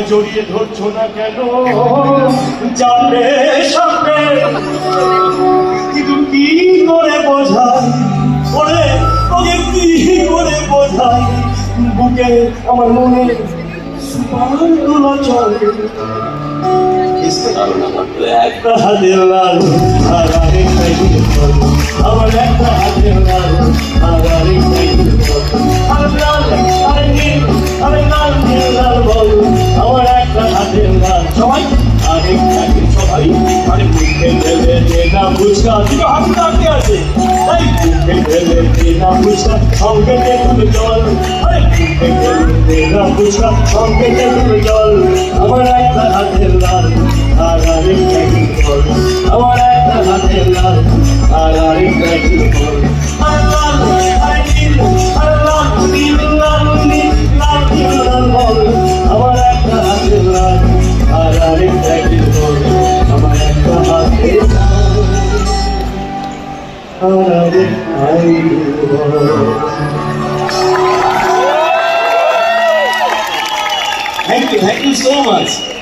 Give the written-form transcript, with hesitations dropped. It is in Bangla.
জড়িয়ে ধরছো না কেন যাবে সামনে কিন্তু কি করে বোঝাই ওরে ওকে কি করে বোঝাই বুকে আমার মনে সুপারগুলো চলে একটা হাতের লাল আর আরেকটাই আমার একটা হাতের লাল আর আরেকটাই আর লাল আর নীল আর লাল নীল লাল বল আমার একটা হাতের লাল সবাই আরেকটাকে সবাই আরে মুখে ঢেলে দে না ফুচকা দুটো হাত কাটতে আছে তাই মুখে ঢেলে দে না ফুচকা সঙ্গে দেখুন জল আরে মুখে ঢেলে দে না ফুচকা সঙ্গে দেখুন জল আমার একটা হাতের লাল আর আরেকটাকে বল আমার একটা হাতের লাল আর আরেকটাকে বল আর লাল আর নীল আর লাল নীল লাল নীল লাল নীল লাল বল আমার একটা হাতের লাল আর আরেকটাকে বল আমার একটা হাতের লাল আর আরেকটাকে বল Thank you so much.